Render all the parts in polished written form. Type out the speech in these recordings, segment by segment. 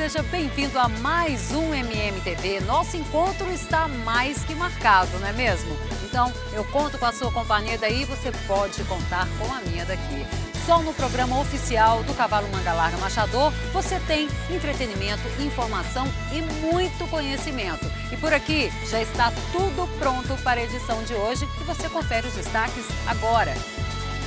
seja bem-vindo a mais um MMTV. Nosso encontro está mais que marcado, não é mesmo? Então, eu conto com a sua companhia daí, você pode contar com a minha daqui. Só no programa oficial do Cavalo Manga Larga Machador você tem entretenimento, informação e muito conhecimento. E por aqui já está tudo pronto para a edição de hoje e você confere os destaques agora.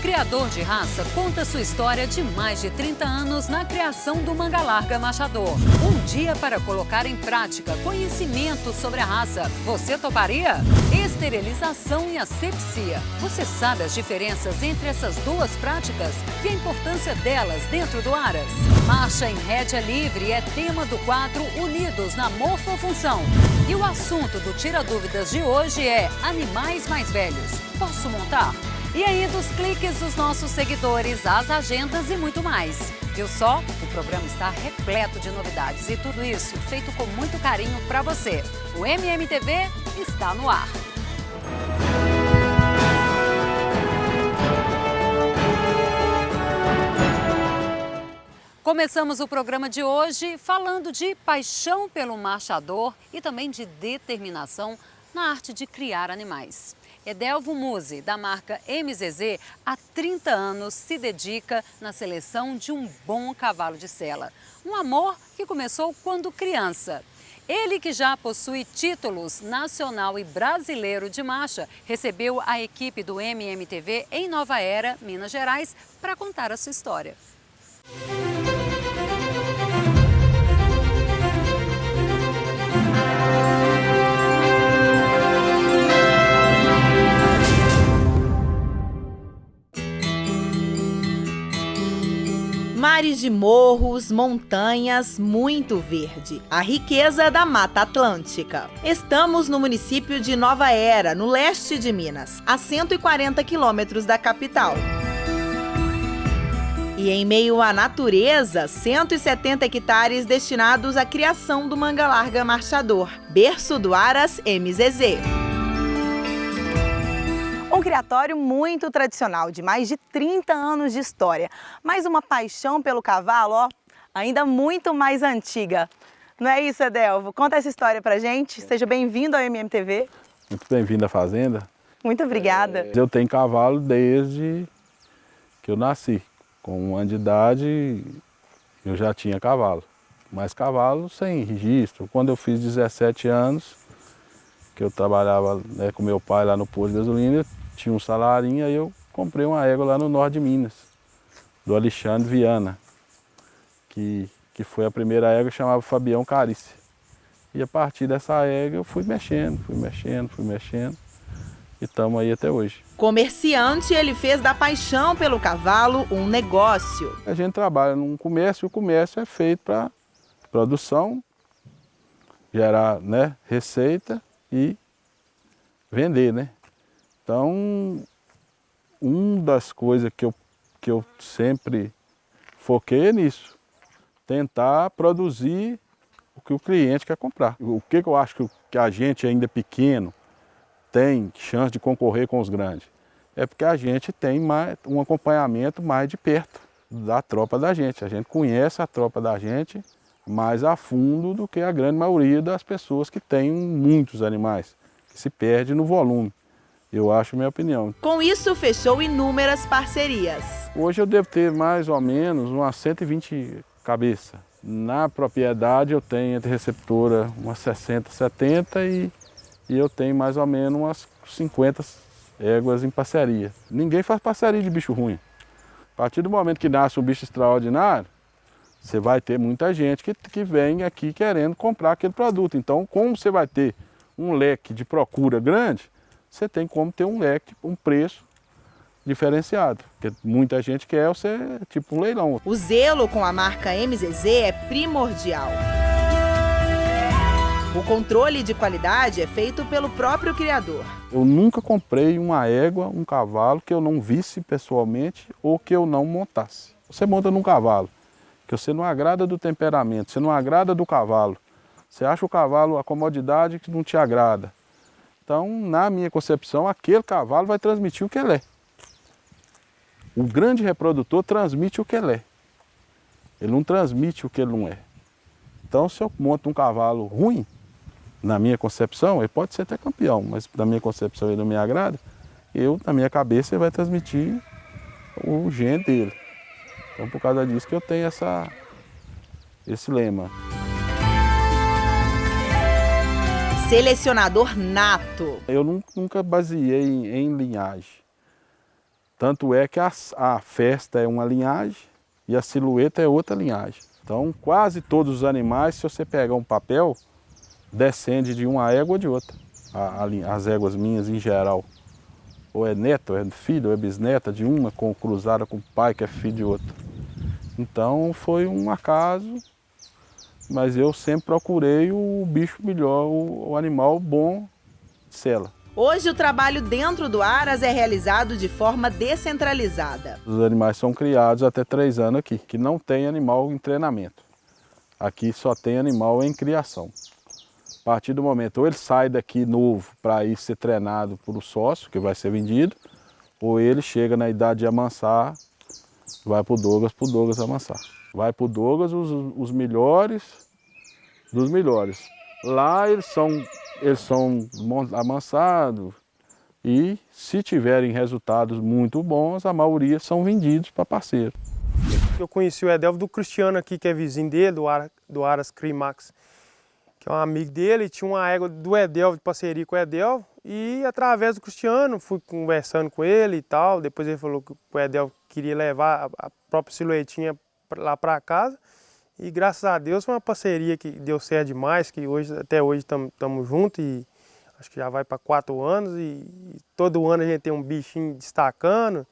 Criador de raça conta sua história de mais de 30 anos na criação do Manga Larga Machador. Um dia para colocar em prática conhecimento sobre a raça. Você toparia? Esterilização e asepsia. Você sabe as diferenças entre essas duas práticas e a importância delas dentro do Aras? Marcha em rédea livre é tema do quadro Unidos na Morfofunção. E o assunto do Tira Dúvidas de hoje é animais mais velhos. Posso montar? E ainda os cliques dos nossos seguidores, as agendas e muito mais. Viu só? O programa está repleto de novidades e tudo isso feito com muito carinho para você. O MMTV está no ar. Começamos o programa de hoje falando de paixão pelo marchador e também de determinação na arte de criar animais. Edelvo Musi, da marca MZZ, há 30 anos se dedica na seleção de um bom cavalo de sela. Um amor que começou quando criança. Ele, que já possui títulos nacional e brasileiro de marcha, recebeu a equipe do MMTV em Nova Era, Minas Gerais, para contar a sua história. Mares de morros, montanhas, muito verde. A riqueza da Mata Atlântica. Estamos no município de Nova Era, no leste de Minas, a 140 quilômetros da capital. E em meio à natureza, 170 hectares destinados à criação do Manga Larga Marchador, berço do Aras MZZ. Um criatório muito tradicional, de mais de 30 anos de história, mas uma paixão pelo cavalo, ó, ainda muito mais antiga. Não é isso, Edelvo? Conta essa história pra gente. Seja bem-vindo ao MMTV. Muito bem-vindo à fazenda. Muito obrigada. Eu tenho cavalo desde que eu nasci. Com 1 ano de idade, eu já tinha cavalo. Mas cavalo sem registro. Quando eu fiz 17 anos, que eu trabalhava, né, com meu pai lá no posto de gasolina, tinha um salarinho, aí eu comprei uma égua lá no norte de Minas, do Alexandre Viana, que foi a primeira égua que chamava Fabião Carícia. E a partir dessa égua eu fui mexendo, e estamos aí até hoje. Comerciante, ele fez da paixão pelo cavalo um negócio. A gente trabalha num comércio, e o comércio é feito para produção, gerar, né, receita e vender, né? Então, uma das coisas que eu sempre foquei é nisso. Tentar produzir o que o cliente quer comprar. O que eu acho que a gente ainda pequeno tem chance de concorrer com os grandes? É porque a gente tem um acompanhamento mais de perto da tropa da gente. A gente conhece a tropa da gente mais a fundo do que a grande maioria das pessoas que têm muitos animais, que se perde no volume. Eu acho, minha opinião. Com isso, fechou inúmeras parcerias. Hoje eu devo ter mais ou menos umas 120 cabeças. Na propriedade eu tenho entre receptora umas 60, 70 e eu tenho mais ou menos umas 50 éguas em parceria. Ninguém faz parceria de bicho ruim. A partir do momento que nasce um bicho extraordinário, você vai ter muita gente que vem aqui querendo comprar aquele produto. Então, como você vai ter um leque de procura grande, você tem como ter um leque, um preço diferenciado. Porque muita gente quer você tipo um leilão. O zelo com a marca MZZ é primordial. O controle de qualidade é feito pelo próprio criador. Eu nunca comprei uma égua, um cavalo que eu não visse pessoalmente ou que eu não montasse. Você monta num cavalo, que você não agrada do temperamento, você não agrada do cavalo. Você acha o cavalo a comodidade que não te agrada. Então, na minha concepção, aquele cavalo vai transmitir o que ele é. O grande reprodutor transmite o que ele é. Ele não transmite o que ele não é. Então, se eu monto um cavalo ruim, na minha concepção, ele pode ser até campeão, mas na minha concepção ele não me agrada, na minha cabeça, ele vai transmitir o gene dele. Então, por causa disso que eu tenho esse lema. Selecionador nato. Eu nunca baseei em linhagem. Tanto é que a festa é uma linhagem e a silhueta é outra linhagem. Então, quase todos os animais, se você pegar um papel, descende de uma égua ou de outra. As éguas minhas, em geral. Ou é neto, ou é filho, ou é bisneta de uma, cruzada com o pai, que é filho de outra. Então, foi um acaso, mas eu sempre procurei o bicho melhor, o animal bom de sela. Hoje o trabalho dentro do Aras é realizado de forma descentralizada. Os animais são criados até 3 anos aqui, que não tem animal em treinamento. Aqui só tem animal em criação. A partir do momento, ou ele sai daqui novo para ir ser treinado por o sócio, que vai ser vendido, ou ele chega na idade de amansar, vai para o Douglas amansar. Vai para o Douglas os melhores dos melhores. Lá eles são amansados e, se tiverem resultados muito bons, a maioria são vendidos para parceiro. Eu conheci o Edelvio do Cristiano aqui, que é vizinho dele, do Aras Crimax, que é um amigo dele, e tinha uma égua do Edelvio, de parceria com o Edelvio, e através do Cristiano fui conversando com ele e tal. Depois ele falou que o Edelvio queria levar a própria silhuetinha lá para casa, e graças a Deus foi uma parceria que deu certo demais, que até hoje estamos juntos, e acho que já vai para 4 anos, e todo ano a gente tem um bichinho destacando,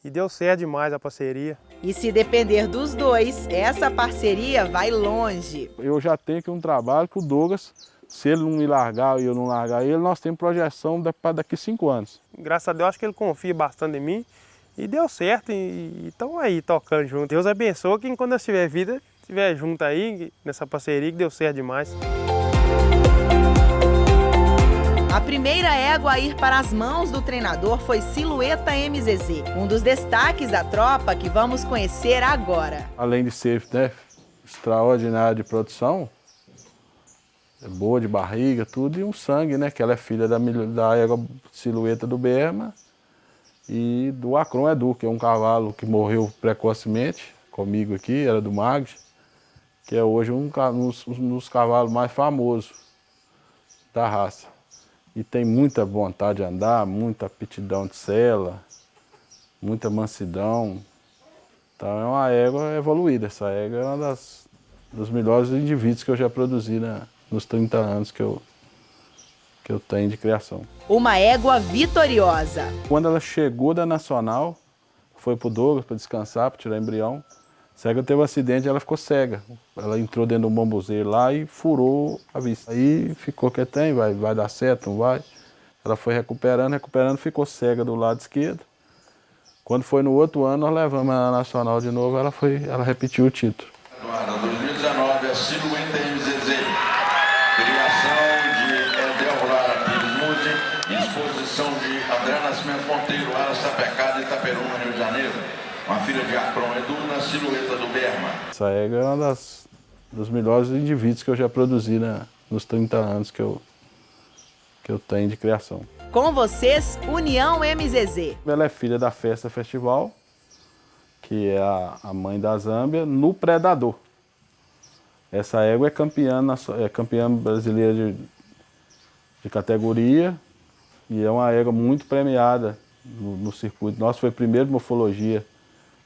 e deu certo demais a parceria. E se depender dos dois, essa parceria vai longe. Eu já tenho aqui um trabalho que o Douglas, se ele não me largar e eu não largar ele, nós temos projeção para daqui 5 anos. Graças a Deus, acho que ele confia bastante em mim, e deu certo, e estamos aí tocando junto. Deus abençoe que quando nós tiver vida, estiver junto aí, nessa parceria, que deu certo demais. A primeira égua a ir para as mãos do treinador foi Silhueta MZZ, um dos destaques da tropa que vamos conhecer agora. Além de ser extraordinária de produção, é boa de barriga, tudo, e um sangue, né? Que ela é filha da égua Silhueta do Berma e do Acron Edu, que é um cavalo que morreu precocemente comigo aqui, era do Magde, que é hoje um dos cavalos mais famosos da raça. E tem muita vontade de andar, muita aptidão de sela, muita mansidão. Então é uma égua evoluída. Essa égua é uma dos melhores indivíduos que eu já produzi nos 30 anos que eu tenho de criação. Uma égua vitoriosa. Quando ela chegou da Nacional, foi para o Douglas para descansar, para tirar embrião. A égua teve um acidente e ela ficou cega. Ela entrou dentro de um bambuzeiro lá e furou a vista. Aí ficou quietinho, vai dar certo, não vai. Ela foi recuperando, ficou cega do lado esquerdo. Quando foi no outro ano, nós levamos ela na Nacional de novo, ela repetiu o título. 2019, a Silhueta MZZ. Criação de Edelvio Lara Pires Mude, exposição de André Nascimento Monteiro, Aras Sapecada, Itaperuna, Rio de Janeiro. Uma filha de Acron Edu na Silhueta do Berma. Essa égua é uma dos melhores indivíduos que eu já produzi nos 30 anos que eu tenho de criação. Com vocês, União MZZ. Ela é filha da Festa Festival, que é a mãe da Zâmbia, no Predador. Essa égua é campeã brasileira de categoria e é uma égua muito premiada no circuito. Nossa, foi primeiro de morfologia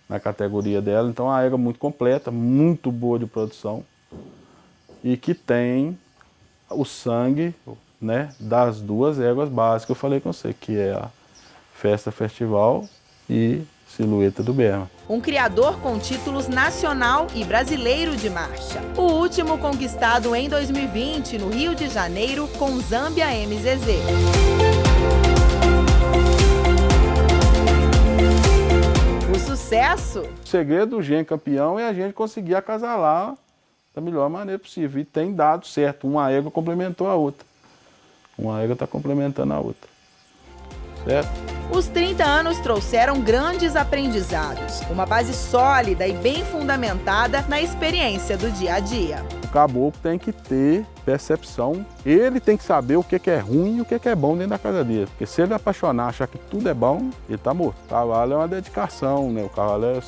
na categoria dela, então é uma égua muito completa, muito boa de produção e que tem o sangue, né, das 2 éguas básicas que eu falei com você, que é a Festa Festival e Silhueta do Berma. Um criador com títulos nacional e brasileiro de marcha. O último conquistado em 2020 no Rio de Janeiro com Zâmbia MZZ. O sucesso? O segredo do gene campeão é a gente conseguir acasalar da melhor maneira possível. E tem dado certo, uma égua complementou a outra. Uma égua está complementando a outra. Certo? Os 30 anos trouxeram grandes aprendizados, uma base sólida e bem fundamentada na experiência do dia a dia. caboclo tem que ter percepção, ele tem que saber o que é ruim e o que é bom dentro da casa dele. Porque se ele apaixonar, achar que tudo é bom, ele tá morto. O cavalo é uma dedicação, né? O cavalo é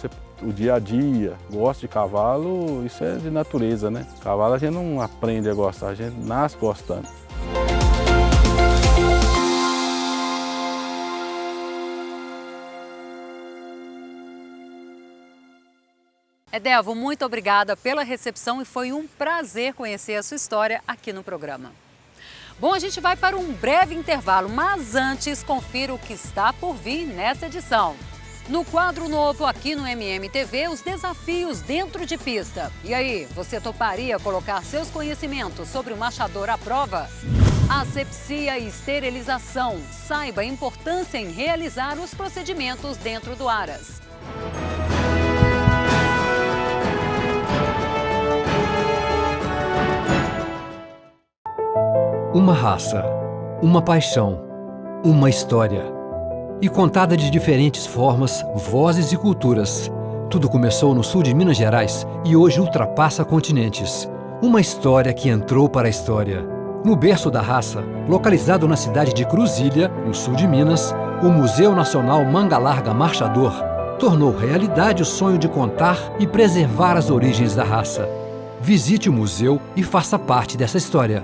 o dia a dia. Gosto de cavalo, isso é de natureza, né? Cavalo a gente não aprende a gostar, a gente nasce gostando. Edelvo, muito obrigada pela recepção e foi um prazer conhecer a sua história aqui no programa. Bom, a gente vai para um breve intervalo, mas antes confira o que está por vir nessa edição. No quadro novo aqui no MMTV, os desafios dentro de pista. E aí, você toparia colocar seus conhecimentos sobre o machador à prova? Asepsia e esterilização. Saiba a importância em realizar os procedimentos dentro do Aras. Uma raça, uma paixão, uma história. E contada de diferentes formas, vozes e culturas. Tudo começou no sul de Minas Gerais e hoje ultrapassa continentes. Uma história que entrou para a história. No berço da raça, localizado na cidade de Cruzília, no sul de Minas, o Museu Nacional Manga Larga Marchador tornou realidade o sonho de contar e preservar as origens da raça. Visite o museu e faça parte dessa história.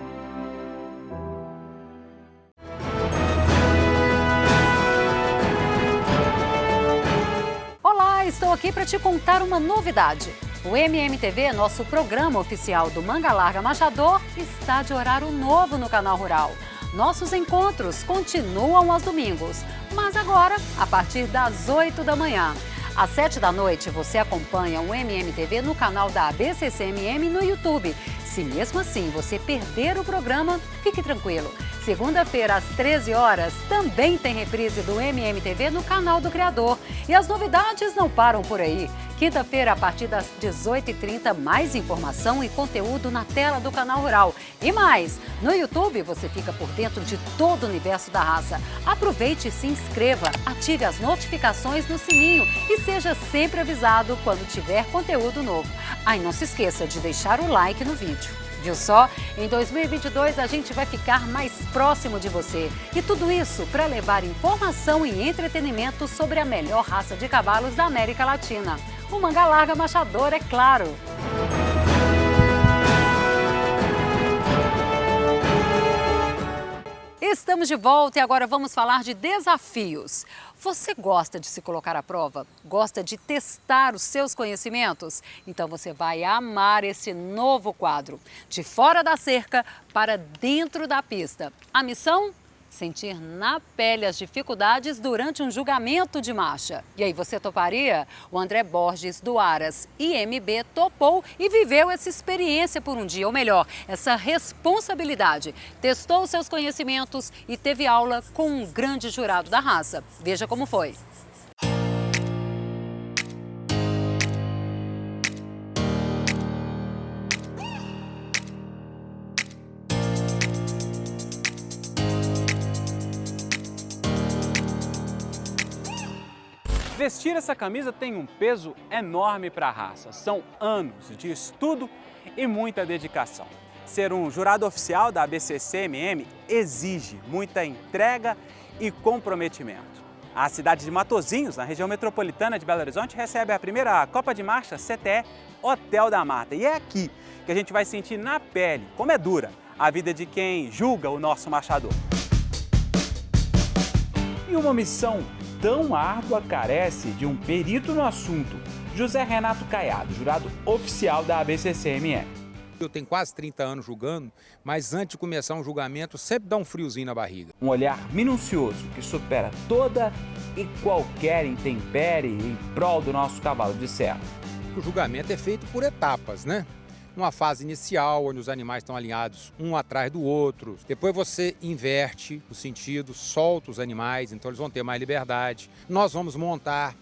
Estou aqui para te contar uma novidade. O MMTV, nosso programa oficial do Manga Larga Marchador, está de horário novo no Canal Rural. Nossos encontros continuam aos domingos, mas agora a partir das 8 da manhã. Às 7 da noite você acompanha o MMTV no canal da ABCCMM no YouTube. Se mesmo assim você perder o programa, fique tranquilo. Segunda-feira, às 13 horas, também tem reprise do MMTV no canal do Criador. E as novidades não param por aí. Quinta-feira, a partir das 18h30, mais informação e conteúdo na tela do Canal Rural. E mais, no YouTube você fica por dentro de todo o universo da raça. Aproveite e se inscreva, ative as notificações no sininho e seja sempre avisado quando tiver conteúdo novo. Ah, e não se esqueça de deixar o like no vídeo. Viu só? Em 2022 a gente vai ficar mais próximo de você. E tudo isso para levar informação e entretenimento sobre a melhor raça de cavalos da América Latina. O Manga Larga Marchador, é claro! Estamos de volta e agora vamos falar de desafios. Você gosta de se colocar à prova? Gosta de testar os seus conhecimentos? Então você vai amar esse novo quadro, De Fora da Cerca para Dentro da Pista. A missão? Sentir na pele as dificuldades durante um julgamento de marcha. E aí, você toparia? O André Borges, do Aras IMB, topou e viveu essa experiência por um dia, ou melhor, essa responsabilidade. Testou seus conhecimentos e teve aula com um grande jurado da raça. Veja como foi. Vestir essa camisa tem um peso enorme para a raça. São anos de estudo e muita dedicação. Ser um jurado oficial da ABCCMM exige muita entrega e comprometimento. A cidade de Matozinhos, na região metropolitana de Belo Horizonte, recebe a primeira Copa de Marcha CTE Hotel da Mata. E é aqui que a gente vai sentir na pele como é dura a vida de quem julga o nosso marchador. E uma missão tão árdua carece de um perito no assunto. José Renato Caiado, jurado oficial da ABCCMM. Eu tenho quase 30 anos julgando, mas antes de começar um julgamento sempre dá um friozinho na barriga. Um olhar minucioso que supera toda e qualquer intempérie em prol do nosso cavalo de serra. O julgamento é feito por etapas, né? Uma fase inicial, onde os animais estão alinhados um atrás do outro. Depois você inverte o sentido, solta os animais, então eles vão ter mais liberdade. Nós vamos montar.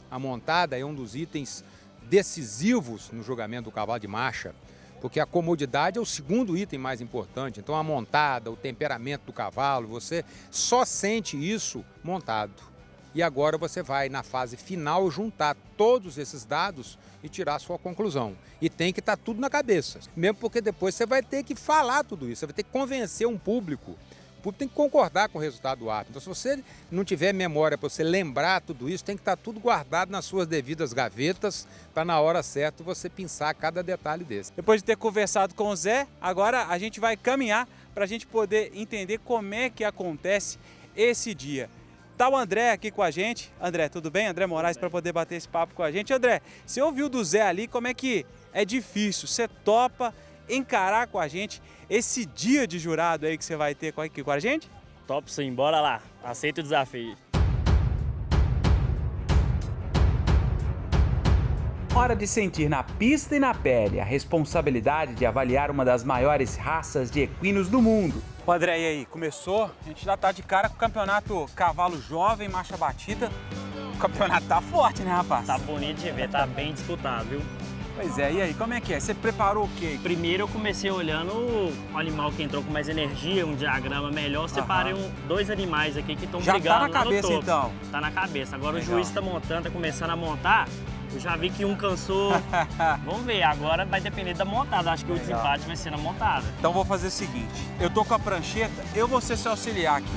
A montada é um dos itens decisivos no julgamento do cavalo de marcha, porque a comodidade é o segundo item mais importante. Então a montada, o temperamento do cavalo, você só sente isso montado. e agora você vai, na fase final, juntar todos esses dados e tirar a sua conclusão. E tem que estar tudo na cabeça, mesmo porque depois você vai ter que falar tudo isso, você vai ter que convencer um público. O público tem que concordar com o resultado do árbitro. Então, se você não tiver memória para você lembrar tudo isso, tem que estar tudo guardado nas suas devidas gavetas para, na hora certa, você pensar cada detalhe desse. Depois de ter conversado com o Zé, agora a gente vai caminhar para a gente poder entender como é que acontece esse dia. Tá o André aqui com a gente. André, tudo bem? André Moraes para poder bater esse papo com a gente. André, você ouviu do Zé ali como é que é difícil, você topa encarar com a gente esse dia de jurado aí que você vai ter aqui com a gente? Top sim, bora lá, aceita o desafio. Hora de sentir na pista e na pele a responsabilidade de avaliar uma das maiores raças de equinos do mundo. O André, e aí? Começou? A gente já tá de cara com o campeonato Cavalo Jovem, Marcha Batida. O campeonato tá forte, né, rapaz? Tá bonito de ver, tá bem disputado, viu? Pois é, e aí, como é que é? Você preparou o quê? Primeiro eu comecei olhando o animal que entrou com mais energia, um diagrama melhor. Separei dois animais aqui que estão brigando já tá na cabeça, no topo. Então? Tá na cabeça. Agora Legal. O juiz tá montando, tá começando a montar. Eu já vi que um cansou. Vamos ver, agora vai depender da montada. Acho que o desempate vai ser na montada. Então vou fazer o seguinte, eu tô com a prancheta, eu vou ser seu auxiliar aqui.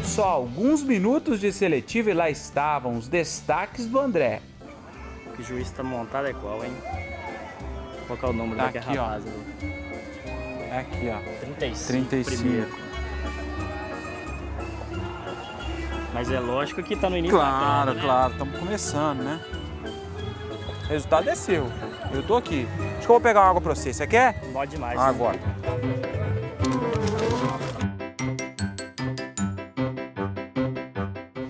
Só alguns minutos de seletivo e lá estavam os destaques do André. O que o juiz tá montado é qual, hein? Qual que é o número daquele rapaz ali? É aqui, ó. 35. Primeiro. Mas é lógico que tá no início da prova, né? Claro, estamos começando, né? O resultado é seu. Eu tô aqui. Acho que eu vou pegar uma água pra você. Você quer? Pode demais. Agora.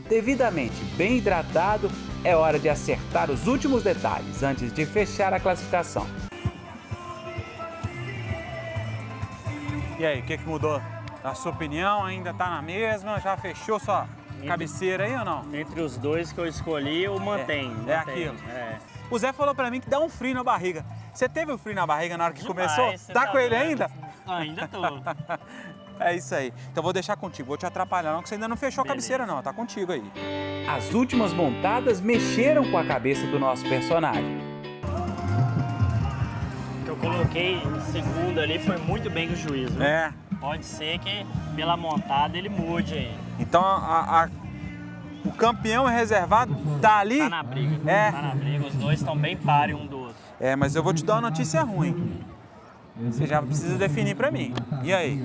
Devidamente bem hidratado, é hora de acertar os últimos detalhes antes de fechar a classificação. E aí, o que mudou? Na sua opinião, ainda tá na mesma? Já fechou sua cabeceira aí ou não? Entre os dois que eu escolhi, eu mantenho. É aquilo. O Zé falou pra mim que dá um frio na barriga. Você teve um frio na barriga na hora que começou? Tá com ele ainda? Ainda tô. É isso aí. Então vou deixar contigo, vou te atrapalhar não, que você ainda não fechou a cabeceira não, tá contigo aí. As últimas montadas mexeram com a cabeça do nosso personagem. O que eu coloquei em segundo ali foi muito bem com o juiz, viu? É. Pode ser que pela montada ele mude aí. Então o campeão reservado tá ali? Tá na briga. Tá na briga, os dois estão bem pares um do outro. É, mas eu vou te dar uma notícia ruim. Você já precisa definir pra mim. E aí?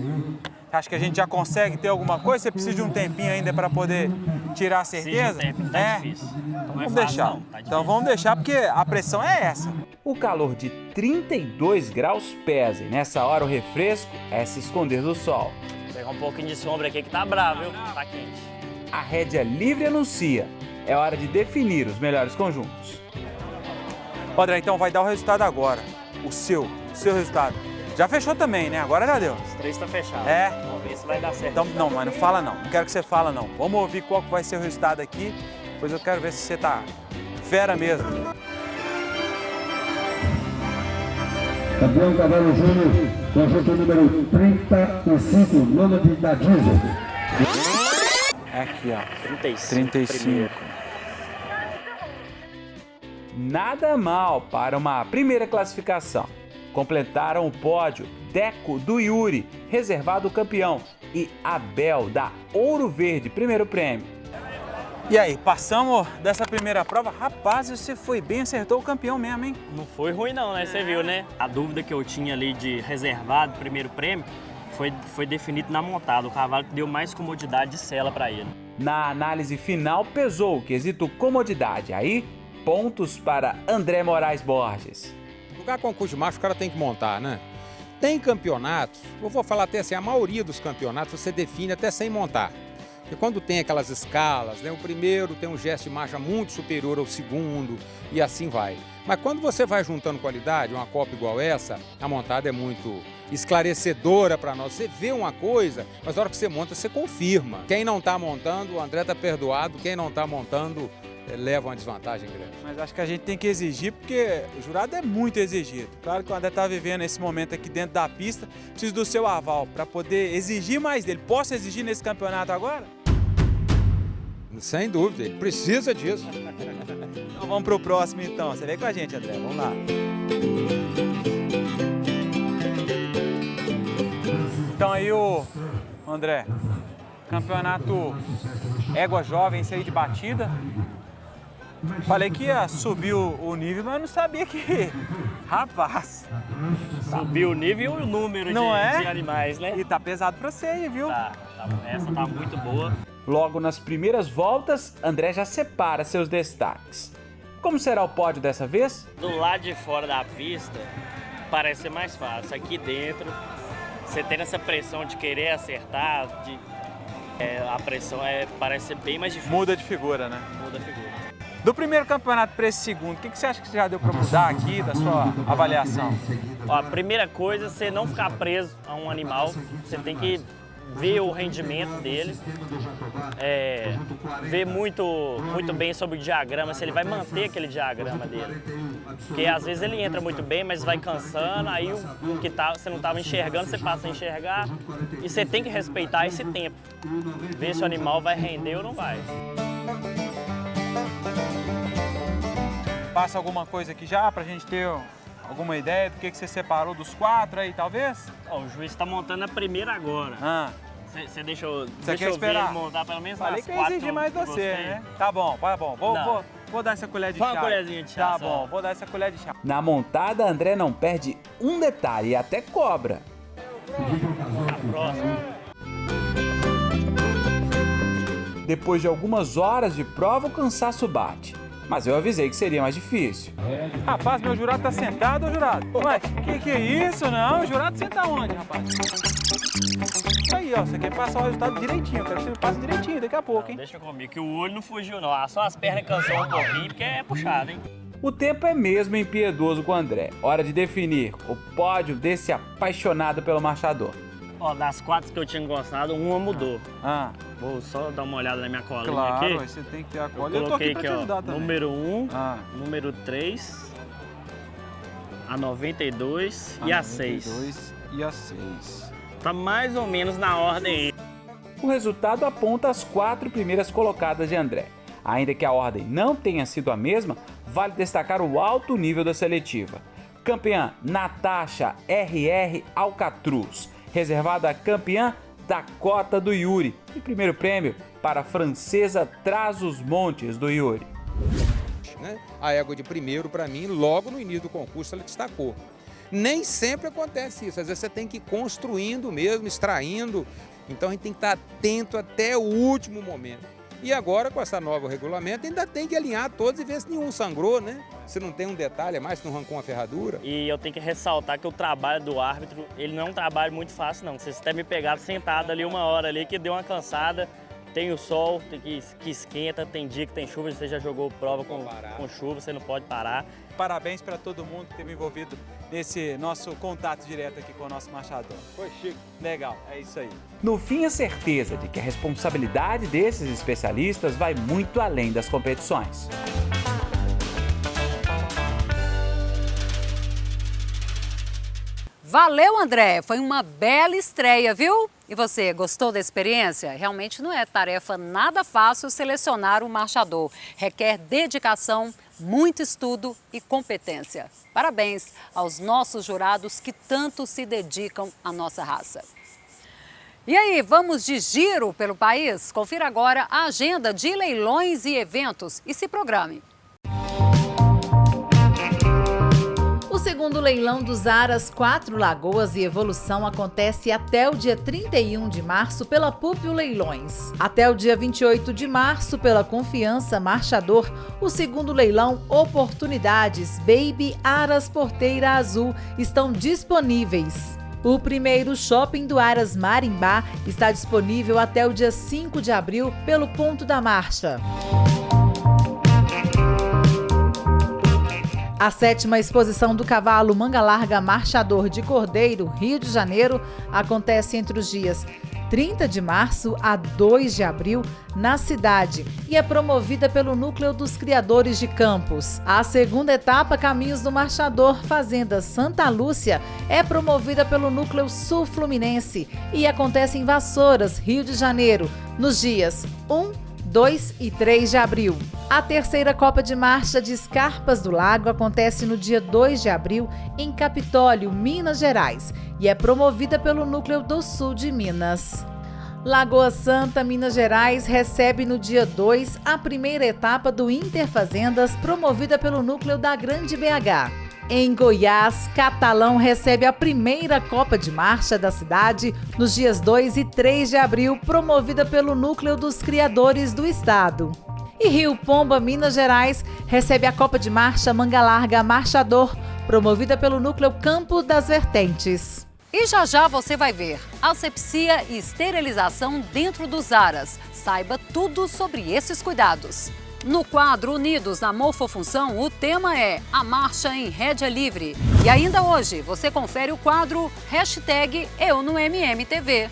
Acha que a gente já consegue ter alguma coisa? Você precisa de um tempinho ainda para poder tirar a certeza? Precisa de um tempo, tá difícil. Então vamos deixar. Não, tá então vamos deixar porque a pressão é essa. O calor de 32 graus pesa e nessa hora o refresco é se esconder do sol. Vou pegar um pouquinho de sombra aqui que tá bravo, viu? Tá quente. A rédea livre anuncia. É hora de definir os melhores conjuntos. André, então vai dar o resultado agora. O seu resultado. Já fechou também, né? Agora já deu. Os três tá fechado. É? Vamos ver se vai dar certo. Então, não, mas não fala não. Não quero que você fale não. Vamos ouvir qual que vai ser o resultado aqui. Depois eu quero ver se você tá fera mesmo. Campeão Cavalo Júnior, conjunto número 35, nono da Diesel. É aqui, ó. 35. Nada mal para uma primeira classificação. Completaram o pódio Deco do Yuri, reservado campeão, e Abel da Ouro Verde, primeiro prêmio. E aí, passamos dessa primeira prova? Rapaz, você foi bem, acertou o campeão mesmo, hein? Não foi ruim não, né? Você viu, né? A dúvida que eu tinha ali de reservado, primeiro prêmio, foi definido na montada. O cavalo deu mais comodidade de sela para ele. Na análise final, pesou o quesito comodidade. Aí, pontos para André Moraes Borges. Lugar concurso de macho, o cara tem que montar, né? Tem campeonatos, eu vou falar até assim, a maioria dos campeonatos você define até sem montar. Porque quando tem aquelas escalas, né? O primeiro tem um gesto de marcha muito superior ao segundo e assim vai. Mas quando você vai juntando qualidade, uma Copa igual essa, a montada é muito esclarecedora para nós. Você vê uma coisa, mas na hora que você monta, você confirma. Quem não está montando, o André está perdoado. Quem não está montando, leva uma desvantagem grande. Mas acho que a gente tem que exigir, porque o jurado é muito exigido. Claro que o André está vivendo esse momento aqui dentro da pista, preciso do seu aval para poder exigir mais dele. Posso exigir nesse campeonato agora? Sem dúvida, ele precisa disso. Então vamos pro próximo então. Você vem com a gente, André. Vamos lá. Então aí o André, campeonato égua jovem, esse aí de batida. Falei que ia subir o nível, mas não sabia que... Rapaz! Subiu o nível e o número de animais, né? E tá pesado pra você aí, viu? Essa tá muito boa. Logo nas primeiras voltas, André já separa seus destaques. Como será o pódio dessa vez? Do lado de fora da pista, parece ser mais fácil. Aqui dentro, você tem essa pressão de querer acertar, a pressão parece ser bem mais difícil. Muda de figura, né? Muda a figura. Do primeiro campeonato para esse segundo, o que você acha que já deu para mudar aqui da sua avaliação? Ó, a primeira coisa é você não ficar preso a um animal. Você tem que ver o rendimento dele, ver muito bem sobre o diagrama, se ele vai manter aquele diagrama dele. Porque às vezes ele entra muito bem, mas vai cansando, aí o que você não estava enxergando, você passa a enxergar, e você tem que respeitar esse tempo. Ver se o animal vai render ou não vai. Passa alguma coisa aqui já pra gente ter alguma ideia do que você separou dos 4 aí, talvez? Ó, o juiz está montando a primeira agora. Você deixa eu ver ele montar pelo menos Falei as que eu 4 exigi mais de você, né? Tá bom. Vou dar essa colher de chá. Uma colherzinha de chá. Tá bom, vou dar essa colher de chá. Na montada, André não perde um detalhe e até cobra. A próxima. Depois de algumas horas de prova, o cansaço bate. Mas eu avisei que seria mais difícil. Rapaz, meu jurado tá sentado, ô jurado? Ué, que é isso? Não, o jurado senta onde, rapaz? Aí, ó, você quer passar o resultado direitinho. Eu quero que você me passe direitinho daqui a pouco, hein? Deixa comigo, que o olho não fugiu, não. Só as pernas cansou um pouquinho, porque é puxado, hein? O tempo é mesmo impiedoso com o André. Hora de definir o pódio desse apaixonado pelo marchador. Ó, das 4 que eu tinha gostado, uma mudou. Vou só dar uma olhada na minha colinha aqui. Claro, você tem que ter a cola. Eu tô aqui pra te ajudar também. Número 1, número 3, a 92 e a 6. 92 e a 6. Tá mais ou menos na ordem. O resultado aponta as 4 primeiras colocadas de André. Ainda que a ordem não tenha sido a mesma, vale destacar o alto nível da seletiva. Campeã Natasha R.R. Alcatruz, reservada a campeã Dakota do Yuri, e primeiro prêmio para a francesa Trás-os-Montes do Yuri. A égua de primeiro, para mim, logo no início do concurso, ela destacou. Nem sempre acontece isso, às vezes você tem que ir construindo mesmo, extraindo, então a gente tem que estar atento até o último momento. E agora, com esse novo regulamento, ainda tem que alinhar todos e ver se nenhum sangrou, né? Se não tem um detalhe a mais, se não arrancou uma ferradura. E eu tenho que ressaltar que o trabalho do árbitro, ele não é um trabalho muito fácil, não. Vocês até me pegaram sentado ali uma hora ali, que deu uma cansada. Tem o sol, tem que esquenta, tem dia que tem chuva, você já jogou prova com chuva, você não pode parar. Parabéns para todo mundo que esteve envolvido nesse nosso contato direto aqui com o nosso marchador. Foi chique. Legal, é isso aí. No fim, a certeza de que a responsabilidade desses especialistas vai muito além das competições. Valeu, André! Foi uma bela estreia, viu? E você, gostou da experiência? Realmente não é tarefa nada fácil selecionar um marchador. Requer dedicação, muito estudo e competência. Parabéns aos nossos jurados que tanto se dedicam à nossa raça. E aí, vamos de giro pelo país? Confira agora a agenda de leilões e eventos e se programe. O segundo leilão dos Aras 4 Lagoas e Evolução acontece até o dia 31 de março pela Púpio Leilões. Até o dia 28 de março pela Confiança Marchador, o segundo leilão Oportunidades Baby Aras Porteira Azul estão disponíveis. O primeiro shopping do Aras Marimbá está disponível até o dia 5 de abril pelo Ponto da Marcha. A 7ª exposição do cavalo Manga Larga Marchador de Cordeiro, Rio de Janeiro, acontece entre os dias 30 de março a 2 de abril, na cidade, e é promovida pelo Núcleo dos Criadores de Campos. A segunda etapa, Caminhos do Marchador, Fazenda Santa Lúcia, é promovida pelo Núcleo Sul Fluminense e acontece em Vassouras, Rio de Janeiro, nos dias 1, 2 e 3 de abril. A terceira Copa de Marcha de Escarpas do Lago acontece no dia 2 de abril em Capitólio, Minas Gerais, e é promovida pelo Núcleo do Sul de Minas. Lagoa Santa, Minas Gerais, recebe no dia 2 a primeira etapa do Interfazendas, promovida pelo Núcleo da Grande BH. Em Goiás, Catalão recebe a primeira Copa de Marcha da cidade nos dias 2 e 3 de abril, promovida pelo Núcleo dos Criadores do Estado. E Rio Pomba, Minas Gerais, recebe a Copa de Marcha Manga Larga Marchador, promovida pelo Núcleo Campo das Vertentes. E já já você vai ver asepsia e esterilização dentro dos aras. Saiba tudo sobre esses cuidados. No quadro Unidos na Morfofunção, o tema é a marcha em rédea livre. E ainda hoje você confere o quadro #EuNoMMTV.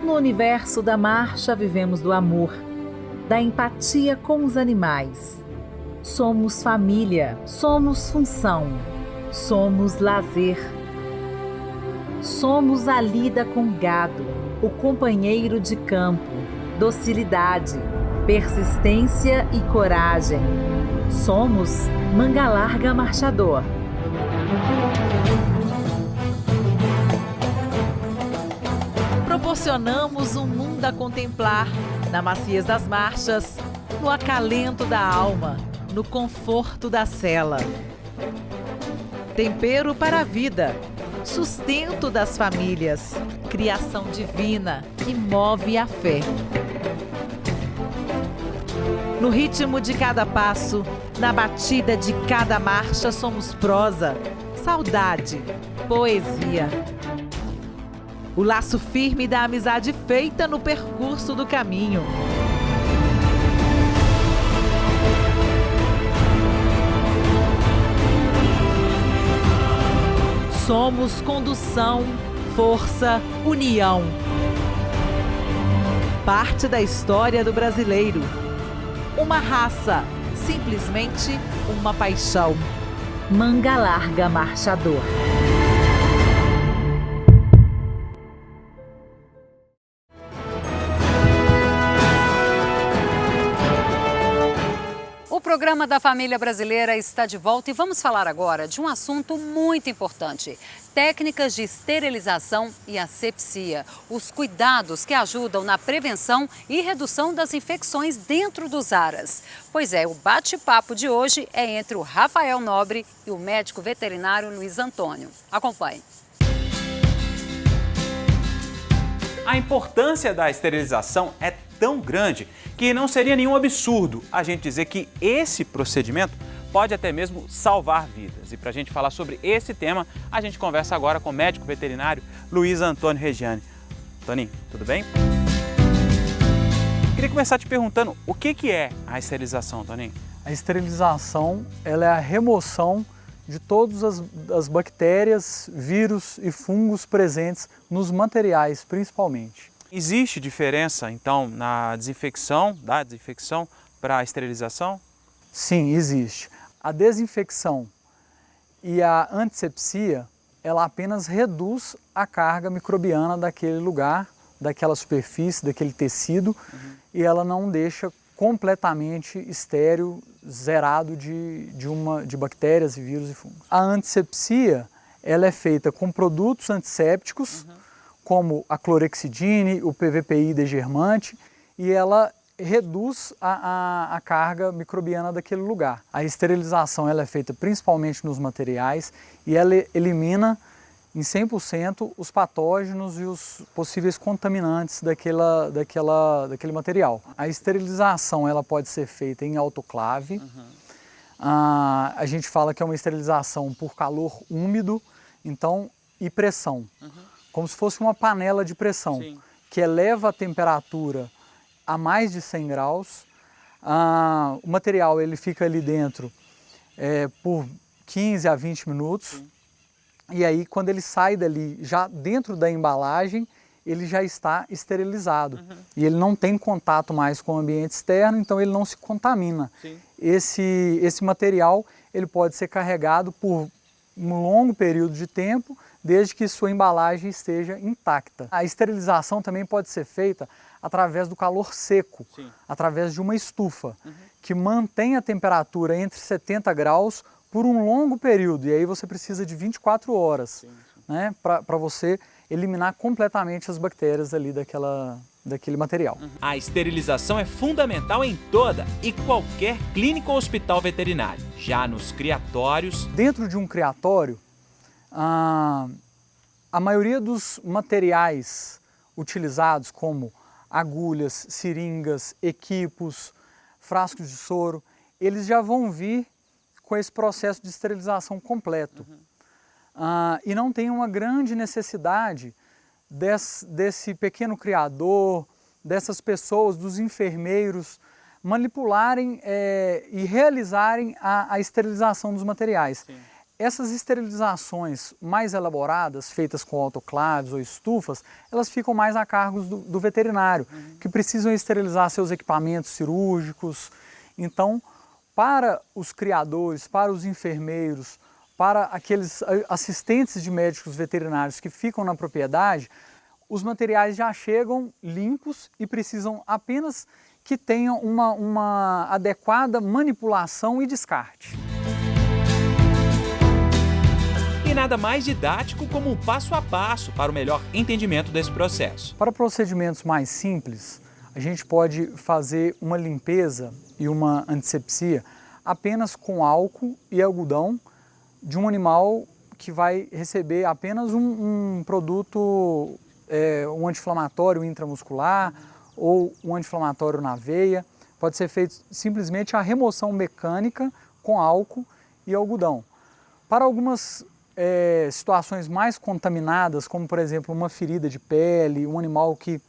No universo da marcha vivemos do amor, da empatia com os animais. Somos família, somos função, somos lazer. Somos a lida com gado, o companheiro de campo, docilidade, persistência e coragem. Somos Manga Larga Marchador. Proporcionamos um mundo a contemplar, na maciez das marchas, no acalento da alma, no conforto da cela. Tempero para a vida, sustento das famílias, criação divina que move a fé. No ritmo de cada passo, na batida de cada marcha, somos prosa, saudade, poesia. O laço firme da amizade feita no percurso do caminho. Somos condução, força, união. Parte da história do brasileiro. Uma raça, simplesmente uma paixão. Manga Larga Marchador. O programa da Família Brasileira está de volta e vamos falar agora de um assunto muito importante: técnicas de esterilização e asepsia, os cuidados que ajudam na prevenção e redução das infecções dentro dos aras. Pois é, o bate-papo de hoje é entre o Rafael Nobre e o médico veterinário Luiz Antônio. Acompanhe. A importância da esterilização é tão grande que não seria nenhum absurdo a gente dizer que esse procedimento pode até mesmo salvar vidas. E para a gente falar sobre esse tema, a gente conversa agora com o médico veterinário Luiz Antônio Reggiani. Toninho, tudo bem? Queria começar te perguntando o que é a esterilização, Toninho? A esterilização ela é a remoção de todas as bactérias, vírus e fungos presentes nos materiais, principalmente. Existe diferença, então, da desinfecção para a esterilização? Sim, existe. A desinfecção e a antissepsia, ela apenas reduz a carga microbiana daquele lugar, daquela superfície, daquele tecido, e ela não deixa completamente estéril, zerado de bactérias e vírus e fungos. A antissepsia, ela é feita com produtos antissépticos, como a clorexidine, o PVPI degermante, e ela reduz a carga microbiana daquele lugar. A esterilização ela é feita principalmente nos materiais e ela elimina em 100% os patógenos e os possíveis contaminantes daquele material. A esterilização ela pode ser feita em autoclave. A gente fala que é uma esterilização por calor úmido, então, e pressão. Como se fosse uma panela de pressão, que eleva a temperatura a mais de 100 graus. O material ele fica ali dentro por 15 a 20 minutos. Sim. E aí, quando ele sai dali, já dentro da embalagem, ele já está esterilizado. E ele não tem contato mais com o ambiente externo, então ele não se contamina. Sim. Esse material ele pode ser carregado por um longo período de tempo, desde que sua embalagem esteja intacta. A esterilização também pode ser feita através do calor seco, sim, através de uma estufa, que mantém a temperatura entre 70 graus por um longo período. E aí você precisa de 24 horas, sim, sim, né, para você eliminar completamente as bactérias ali daquele material. A esterilização é fundamental em toda e qualquer clínica ou hospital veterinário. Já nos criatórios... Dentro de um criatório, a maioria dos materiais utilizados, como agulhas, seringas, equipos, frascos de soro, eles já vão vir com esse processo de esterilização completo. E não tem uma grande necessidade desse pequeno criador, dessas pessoas, dos enfermeiros, manipularem e realizarem a esterilização dos materiais. Sim. Essas esterilizações mais elaboradas, feitas com autoclaves ou estufas, elas ficam mais a cargo do veterinário, que precisam esterilizar seus equipamentos cirúrgicos. Então, para os criadores, para os enfermeiros, para aqueles assistentes de médicos veterinários que ficam na propriedade, os materiais já chegam limpos e precisam apenas que tenham uma adequada manipulação e descarte. E nada mais didático como um passo a passo para o melhor entendimento desse processo. Para procedimentos mais simples, a gente pode fazer uma limpeza e uma antisepsia apenas com álcool e algodão de um animal que vai receber apenas um produto, um anti-inflamatório intramuscular ou um anti-inflamatório na veia. Pode ser feito simplesmente a remoção mecânica com álcool e algodão. Para algumas situações mais contaminadas, como por exemplo uma ferida de pele, um animal que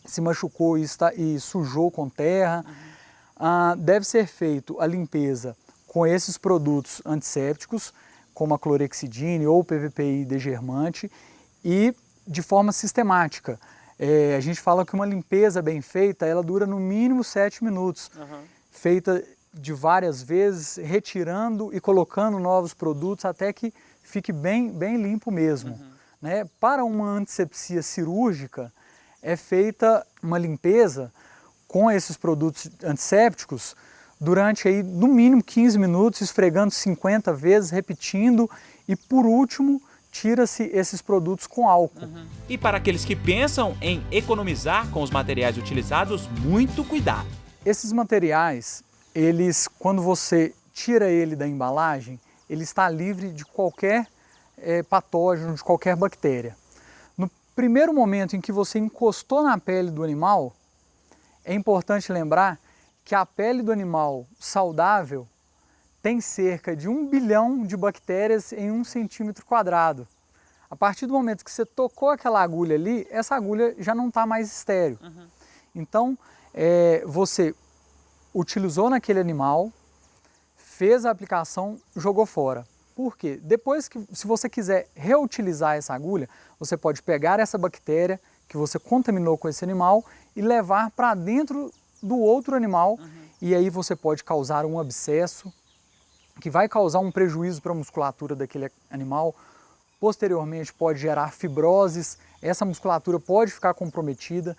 se machucou e sujou com terra, deve ser feito a limpeza com esses produtos antissépticos, como a clorexidine ou PVPI degermante, e de forma sistemática. A gente fala que uma limpeza bem feita, ela dura no mínimo 7 minutos, feita de várias vezes, retirando e colocando novos produtos até que fique bem limpo mesmo. Né? Para uma antisepsia cirúrgica, é feita uma limpeza com esses produtos antissépticos durante aí, no mínimo 15 minutos, esfregando 50 vezes, repetindo, e por último, tira-se esses produtos com álcool. E para aqueles que pensam em economizar com os materiais utilizados, muito cuidado. Esses materiais, quando você tira ele da embalagem, ele está livre de qualquer patógeno, de qualquer bactéria. No primeiro momento em que você encostou na pele do animal, é importante lembrar que a pele do animal saudável tem cerca de 1 bilhão de bactérias em 1 centímetro quadrado. A partir do momento que você tocou aquela agulha ali, essa agulha já não está mais estéril. Então, você utilizou naquele animal, fez a aplicação, jogou fora. Por quê? Depois se você quiser reutilizar essa agulha, você pode pegar essa bactéria que você contaminou com esse animal e levar para dentro do outro animal, e aí você pode causar um abscesso, que vai causar um prejuízo para a musculatura daquele animal. Posteriormente pode gerar fibroses, essa musculatura pode ficar comprometida.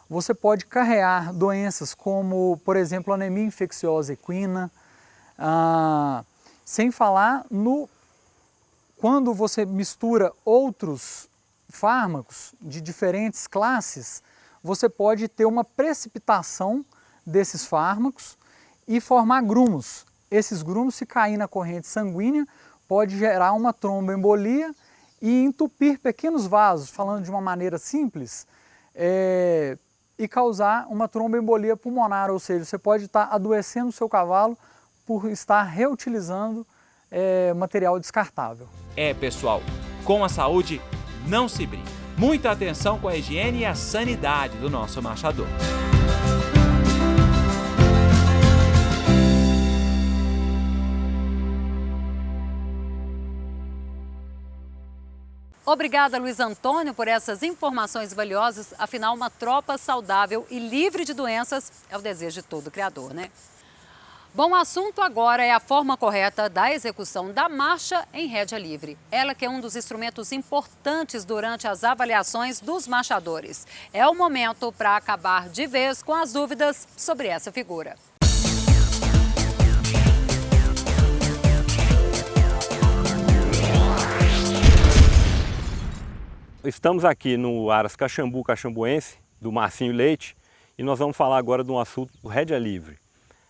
Você pode carrear doenças como, por exemplo, anemia infecciosa equina, sem falar quando você mistura outros fármacos de diferentes classes, você pode ter uma precipitação desses fármacos e formar grumos. Esses grumos, se cair na corrente sanguínea, pode gerar uma tromboembolia e entupir pequenos vasos, falando de uma maneira simples, e causar uma tromboembolia pulmonar, ou seja, você pode estar adoecendo o seu cavalo por estar reutilizando material descartável. Pessoal, com a saúde não se brinca. Muita atenção com a higiene e a sanidade do nosso machador. Obrigada, Luiz Antônio, por essas informações valiosas. Afinal, uma tropa saudável e livre de doenças é o desejo de todo criador, né? Bom, o assunto agora é a forma correta da execução da marcha em rédea livre. Ela que é um dos instrumentos importantes durante as avaliações dos marchadores. É o momento para acabar de vez com as dúvidas sobre essa figura. Estamos aqui no Aras Caxambuense, do Marcinho Leite, e nós vamos falar agora de um assunto do rédea livre.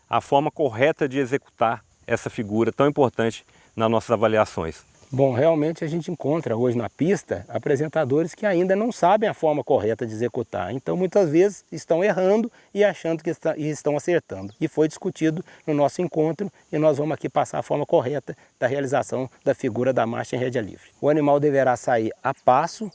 A forma correta de executar essa figura tão importante nas nossas avaliações. Bom, realmente a gente encontra hoje na pista apresentadores que ainda não sabem a forma correta de executar. Então muitas vezes estão errando e achando que estão acertando. E foi discutido no nosso encontro e nós vamos aqui passar a forma correta da realização da figura da marcha em rédea livre. O animal deverá sair a passo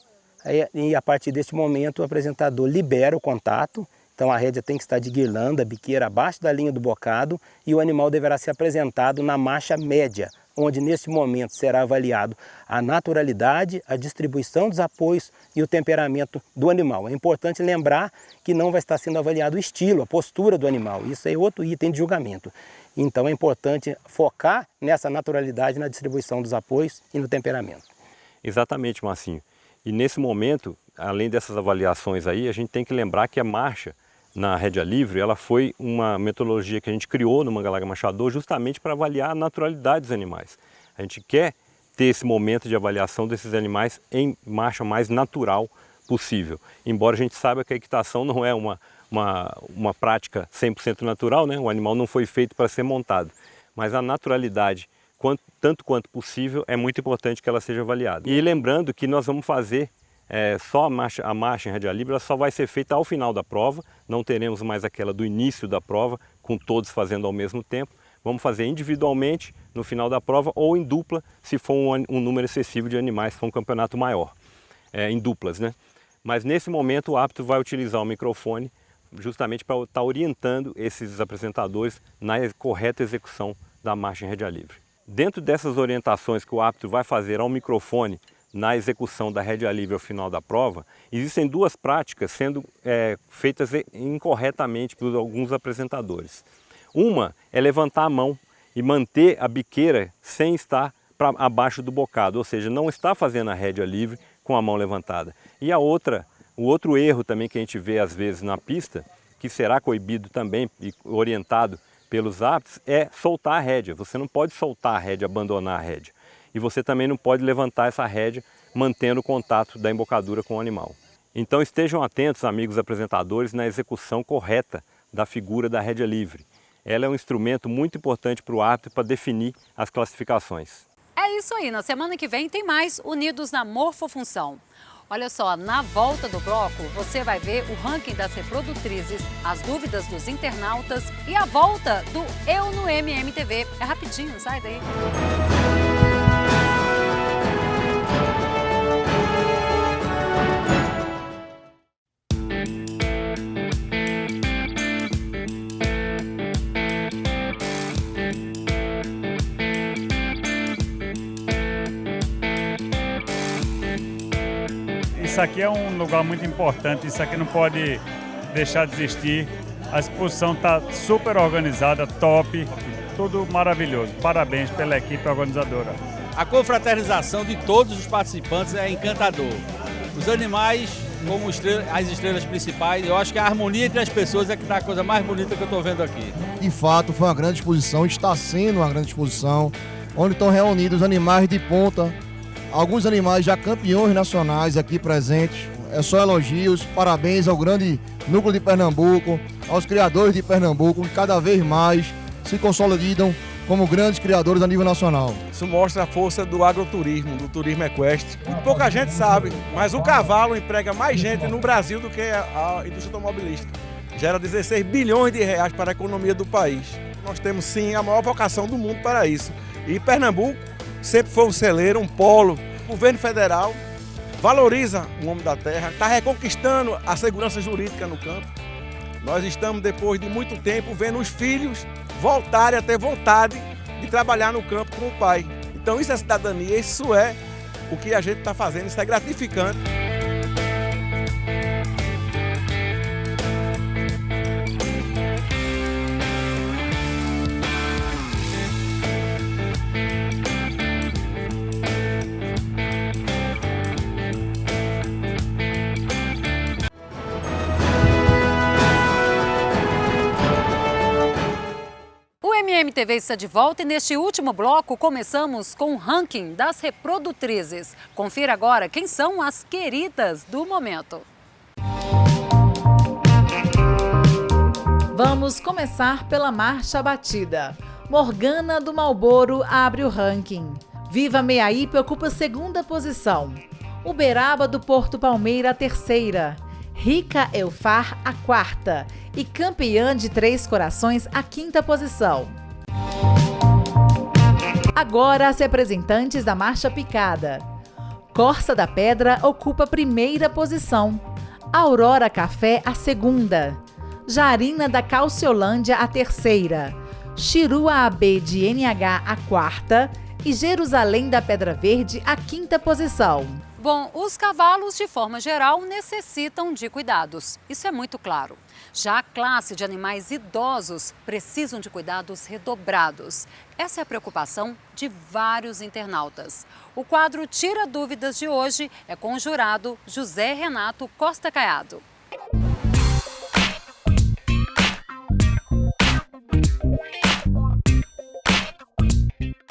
e a partir deste momento o apresentador libera o contato. Então a rédea tem que estar de guirlanda, biqueira abaixo da linha do bocado e o animal deverá ser apresentado na marcha média, onde neste momento será avaliado a naturalidade, a distribuição dos apoios e o temperamento do animal. É importante lembrar que não vai estar sendo avaliado o estilo, a postura do animal. Isso é outro item de julgamento. Então é importante focar nessa naturalidade, na distribuição dos apoios e no temperamento. Exatamente, Marcinho. E nesse momento, além dessas avaliações aí, a gente tem que lembrar que a marcha na rédea livre, ela foi uma metodologia que a gente criou no Mangalaga Marchador justamente para avaliar a naturalidade dos animais. A gente quer ter esse momento de avaliação desses animais em marcha mais natural possível. Embora a gente saiba que a equitação não é uma prática 100% natural, né? O animal não foi feito para ser montado. Mas a naturalidade, tanto quanto possível, é muito importante que ela seja avaliada. E lembrando que nós vamos fazer só a marcha em rédea livre, ela só vai ser feita ao final da prova, não teremos mais aquela do início da prova, com todos fazendo ao mesmo tempo. Vamos fazer individualmente no final da prova ou em dupla, se for um número excessivo de animais, se for um campeonato maior, em duplas, né? Mas nesse momento o árbitro vai utilizar o microfone justamente para estar orientando esses apresentadores na correta execução da marcha em rédea livre. Dentro dessas orientações que o árbitro vai fazer ao microfone na execução da rédea livre ao final da prova, existem duas práticas sendo feitas incorretamente por alguns apresentadores. Uma é levantar a mão e manter a biqueira sem estar abaixo do bocado, ou seja, não está fazendo a rédea livre com a mão levantada. E o outro erro também que a gente vê às vezes na pista, que será coibido também e orientado pelos árbitros, é soltar a rédea. Você não pode soltar a rédea, abandonar a rédea. E você também não pode levantar essa rédea mantendo o contato da embocadura com o animal. Então estejam atentos, amigos apresentadores, na execução correta da figura da rédea livre. Ela é um instrumento muito importante para o árbitro para definir as classificações. É isso aí, na semana que vem tem mais Unidos na Morfofunção. Olha só, na volta do bloco você vai ver o ranking das reprodutrizes, as dúvidas dos internautas e a volta do Eu no MMTV. É rapidinho, sai daí. Isso aqui é um lugar muito importante, isso aqui não pode deixar de existir. A exposição está super organizada, top, tudo maravilhoso. Parabéns pela equipe organizadora. A confraternização de todos os participantes é encantador. Os animais, como as estrelas principais, eu acho que a harmonia entre as pessoas é que está a coisa mais bonita que eu estou vendo aqui. De fato, foi uma grande exposição, está sendo uma grande exposição, onde estão reunidos animais de ponta, alguns animais já campeões nacionais aqui presentes. É só elogios, parabéns ao grande núcleo de Pernambuco, aos criadores de Pernambuco, que cada vez mais se consolidam como grandes criadores a nível nacional. Isso mostra a força do agroturismo, do turismo equestre. Pouca gente sabe, mas o cavalo emprega mais gente no Brasil do que a indústria automobilística. Gera 16 bilhões de reais para a economia do país. Nós temos sim a maior vocação do mundo para isso. E Pernambuco sempre foi um celeiro, um polo. O governo federal valoriza o homem da terra, está reconquistando a segurança jurídica no campo. Nós estamos, depois de muito tempo, vendo os filhos voltarem a ter vontade de trabalhar no campo com o pai. Então isso é cidadania, isso é o que a gente está fazendo, isso é gratificante. O MMTV está de volta e neste último bloco começamos com o ranking das reprodutrizes. Confira agora quem são as queridas do momento. Vamos começar pela marcha batida. Morgana do Marlboro abre o ranking. Viva Meaípe ocupa a segunda posição. Uberaba do Porto Palmeira a terceira. Rica Eufar a quarta. E Campeã de Três Corações a quinta posição. Agora as representantes da marcha picada. Corça da Pedra ocupa a primeira posição. Aurora Café a segunda. Jarina da Calciolândia a terceira. Chirua AB de NH a quarta. E Jerusalém da Pedra Verde a quinta posição. Bom, os cavalos, de forma geral, necessitam de cuidados. Isso é muito claro. Já a classe de animais idosos precisam de cuidados redobrados. Essa é a preocupação de vários internautas. O quadro Tira Dúvidas de hoje é com o jurado José Renato Costa Caiado.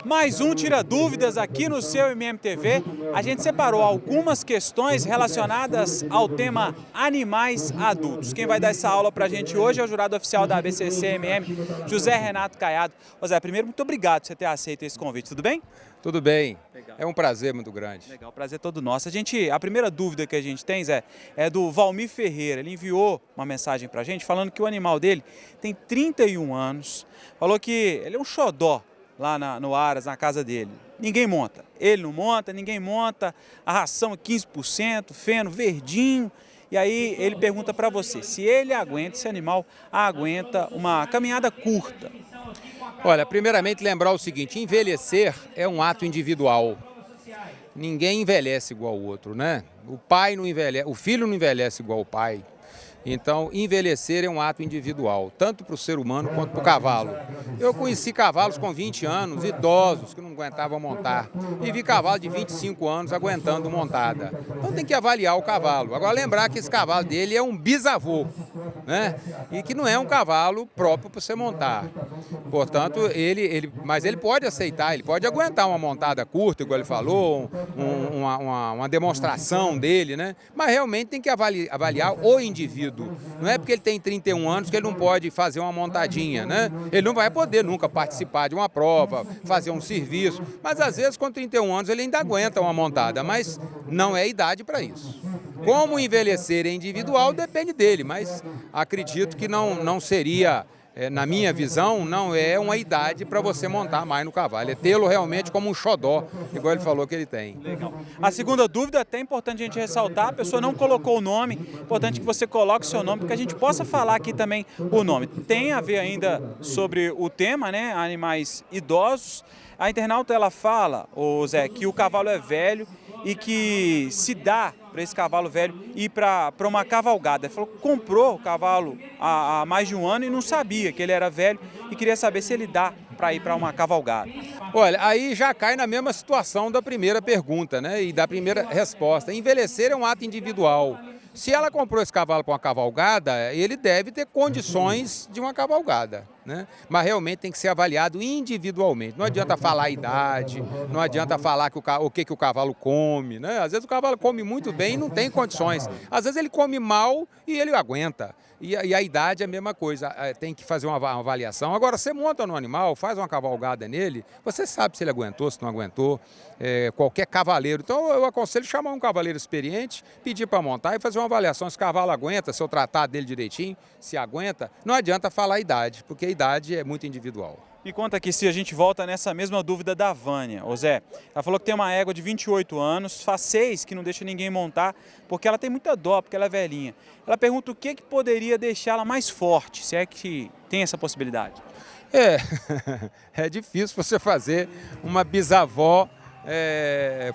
Mais um Tira Dúvidas aqui no seu MMTV. A gente separou algumas questões relacionadas ao tema animais adultos. Quem vai dar essa aula pra gente hoje é o jurado oficial da ABCC-MM, José Renato Caiado. José, primeiro, muito obrigado por você ter aceito esse convite, tudo bem? Tudo bem. Legal. É um prazer muito grande. Legal, o prazer é todo nosso. A primeira dúvida que a gente tem, Zé, é do Valmir Ferreira. Ele enviou uma mensagem pra gente falando que o animal dele tem 31 anos, falou que ele é um xodó lá no Aras, na casa dele. Ninguém monta. Ele não monta, ninguém monta. A ração é 15%, feno verdinho. E aí ele pergunta para você se ele aguenta, esse animal aguenta uma caminhada curta. Olha, primeiramente lembrar o seguinte, envelhecer é um ato individual. Ninguém envelhece igual o outro, né? O filho não envelhece igual o pai. Então, envelhecer é um ato individual, tanto para o ser humano quanto para o cavalo. Eu conheci cavalos com 20 anos, idosos, que não aguentavam montar. E vi cavalo de 25 anos aguentando montada. Então tem que avaliar o cavalo. Agora, lembrar que esse cavalo dele é um bisavô, né? E que não é um cavalo próprio para você montar. Portanto, mas ele pode aceitar, ele pode aguentar uma montada curta, igual ele falou, uma demonstração dele, né? Mas realmente tem que avaliar o indivíduo. Não é porque ele tem 31 anos que ele não pode fazer uma montadinha, né? Ele não vai poder nunca participar de uma prova, fazer um serviço, mas às vezes com 31 anos ele ainda aguenta uma montada, mas não é idade para isso. Como envelhecer é individual, depende dele, mas acredito que não seria, na minha visão, não é uma idade para você montar mais no cavalo. É tê-lo realmente como um xodó, igual ele falou que ele tem. Legal. A segunda dúvida, até importante a gente ressaltar, a pessoa não colocou o nome, importante que você coloque o seu nome, para que a gente possa falar aqui também o nome. Tem a ver ainda sobre o tema, né, animais idosos. A internauta, ela fala, Zé, que o cavalo é velho e que se dá para esse cavalo velho ir para uma cavalgada. Ele falou que comprou o cavalo há mais de um ano e não sabia que ele era velho e queria saber se ele dá para ir para uma cavalgada. Olha, aí já cai na mesma situação da primeira pergunta, né? E da primeira resposta. Envelhecer é um ato individual. Se ela comprou esse cavalo para uma cavalgada, ele deve ter condições de uma cavalgada, né? Mas realmente tem que ser avaliado individualmente. Não adianta falar a idade, não adianta falar o que o cavalo come, né? Às vezes o cavalo come muito bem e não tem condições. Às vezes ele come mal e ele aguenta. E a idade é a mesma coisa, tem que fazer uma avaliação. Agora, você monta no animal, faz uma cavalgada nele, você sabe se ele aguentou, se não aguentou, qualquer cavaleiro. Então, eu aconselho chamar um cavaleiro experiente, pedir para montar e fazer uma avaliação se o cavalo aguenta, se eu tratar dele direitinho, se aguenta. Não adianta falar a idade, porque a idade é muito individual. Me conta aqui se a gente volta nessa mesma dúvida da Vânia. Ô Zé, ela falou que tem uma égua de 28 anos, faz 6 que não deixa ninguém montar, porque ela tem muita dó, porque ela é velhinha. Ela pergunta o que poderia deixá-la mais forte, se é que tem essa possibilidade. É difícil você fazer uma bisavó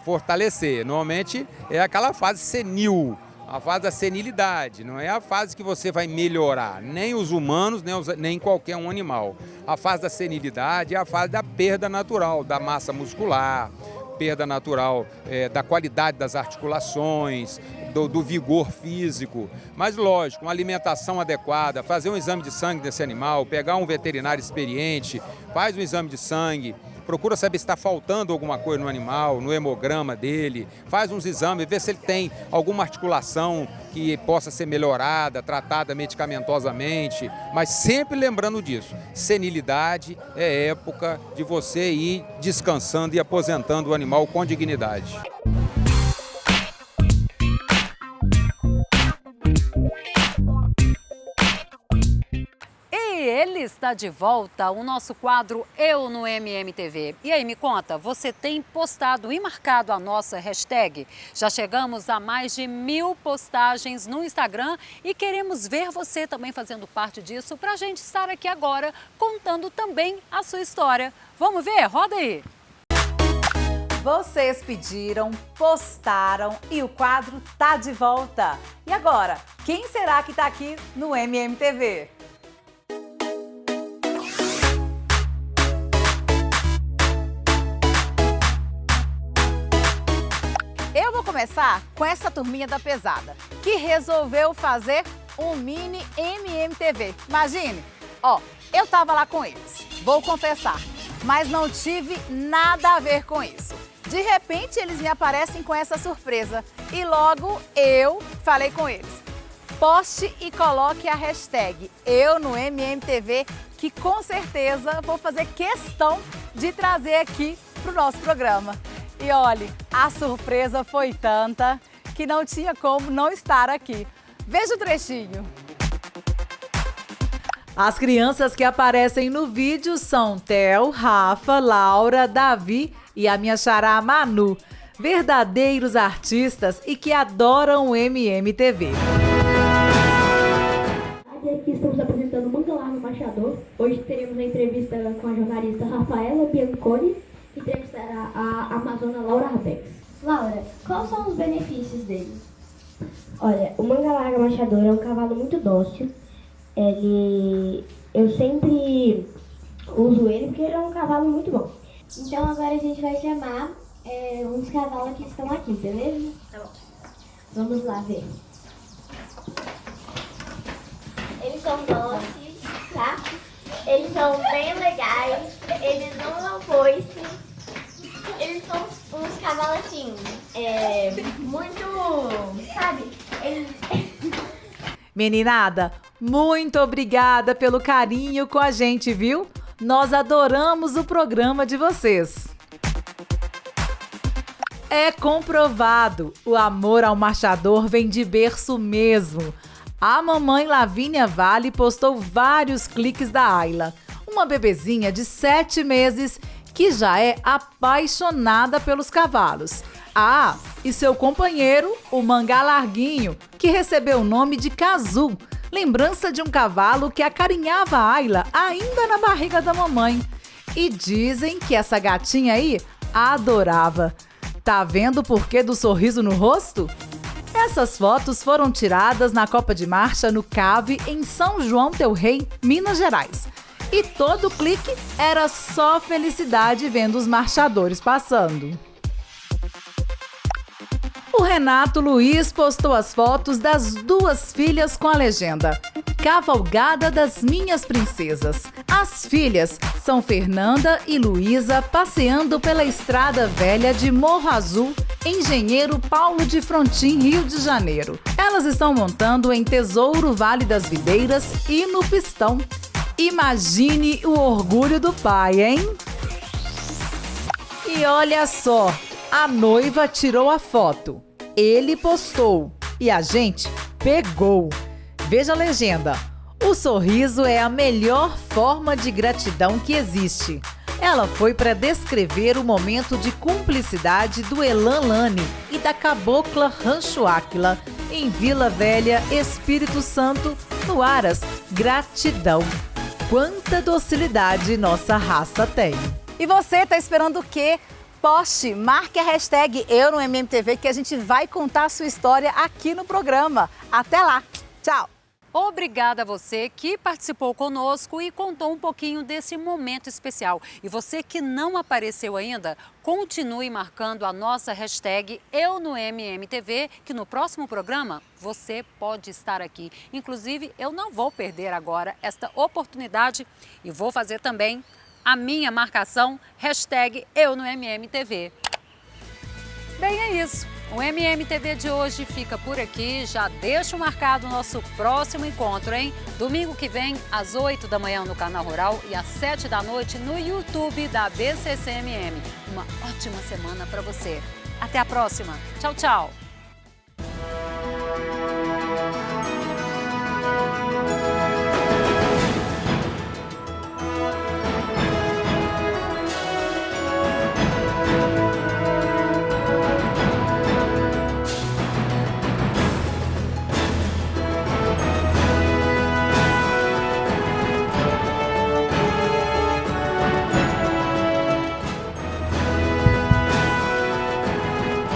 fortalecer. Normalmente é aquela fase senil, a fase da senilidade, não é a fase que você vai melhorar, nem os humanos, nem qualquer um animal. A fase da senilidade é a fase da perda natural da massa muscular, perda natural da qualidade das articulações, do vigor físico. Mas lógico, uma alimentação adequada, fazer um exame de sangue desse animal, pegar um veterinário experiente, faz um exame de sangue, procura saber se está faltando alguma coisa no animal, no hemograma dele, faz uns exames, vê se ele tem alguma articulação que possa ser melhorada, tratada medicamentosamente, mas sempre lembrando disso, senilidade é época de você ir descansando e aposentando o animal com dignidade. Ele está de volta, o nosso quadro Eu no MMTV. E aí, me conta, você tem postado e marcado a nossa hashtag? Já chegamos a mais de 1000 postagens no Instagram e queremos ver você também fazendo parte disso para a gente estar aqui agora contando também a sua história. Vamos ver? Roda aí! Vocês pediram, postaram e o quadro tá de volta. E agora, quem será que tá aqui no MMTV? Eu vou começar com essa turminha da pesada, que resolveu fazer um mini MMTV. Imagine, ó, eu tava lá com eles, vou confessar, mas não tive nada a ver com isso. De repente, eles me aparecem com essa surpresa e logo eu falei com eles. Poste e coloque a hashtag Eu no MMTV, que com certeza vou fazer questão de trazer aqui pro nosso programa. E olhe, a surpresa foi tanta que não tinha como não estar aqui. Veja o trechinho. As crianças que aparecem no vídeo são Theo, Rafa, Laura, Davi e a minha xará Manu. Verdadeiros artistas e que adoram o MMTV. Aqui estamos apresentando o Manga Largo Machador. Hoje teremos uma entrevista com a jornalista Rafaela Bianconi e entrevistará a amazona Laura Rapex. Laura, quais são os benefícios dele? Olha, o Manga Larga Machador é um cavalo muito dócil. Eu sempre uso ele porque ele é um cavalo muito bom. Então agora a gente vai chamar uns cavalos que estão aqui, beleza? Tá bom. Vamos lá ver. Eles são dóceis, tá? Eles são bem legais, eles não dão foice. Eles são uns cavalos assim, muito, sabe? Meninada, muito obrigada pelo carinho com a gente, viu? Nós adoramos o programa de vocês. É comprovado, o amor ao marchador vem de berço mesmo. A mamãe Lavínia Vale postou vários cliques da Ayla, uma bebezinha de 7 meses que já é apaixonada pelos cavalos. Ah, e seu companheiro, o Manga Larguinho, que recebeu o nome de Cazu, lembrança de um cavalo que acarinhava a Ayla ainda na barriga da mamãe. E dizem que essa gatinha aí adorava. Tá vendo o porquê do sorriso no rosto? Essas fotos foram tiradas na Copa de Marcha no Cave, em São João del Rei, Minas Gerais. E todo clique era só felicidade vendo os marchadores passando. O Renato Luiz postou as fotos das 2 filhas com a legenda Cavalgada das Minhas Princesas. As filhas são Fernanda e Luísa passeando pela Estrada Velha de Morro Azul, Engenheiro Paulo de Frontin, Rio de Janeiro. Elas estão montando em Tesouro Vale das Videiras e no Pistão. Imagine o orgulho do pai, hein? E olha só, a noiva tirou a foto, ele postou e a gente pegou. Veja a legenda: o sorriso é a melhor forma de gratidão que existe. Ela foi para descrever o momento de cumplicidade do Elan Lane e da cabocla Rancho Áquila, em Vila Velha, Espírito Santo, no Aras. Gratidão. Quanta docilidade nossa raça tem. E você tá esperando o quê? Poste, marque a hashtag Eu no MMTV que a gente vai contar a sua história aqui no programa. Até lá. Tchau. Obrigada a você que participou conosco e contou um pouquinho desse momento especial. E você que não apareceu ainda, continue marcando a nossa hashtag Eu no MMTV, que no próximo programa você pode estar aqui. Inclusive, eu não vou perder agora esta oportunidade e vou fazer também a minha marcação, hashtag Eu no MMTV. Bem, é isso. O MMTV de hoje fica por aqui. Já deixo marcado o nosso próximo encontro, hein? Domingo que vem, às 8 da manhã no Canal Rural e às 7 da noite no YouTube da BCCMM. Uma ótima semana para você. Até a próxima. Tchau, tchau.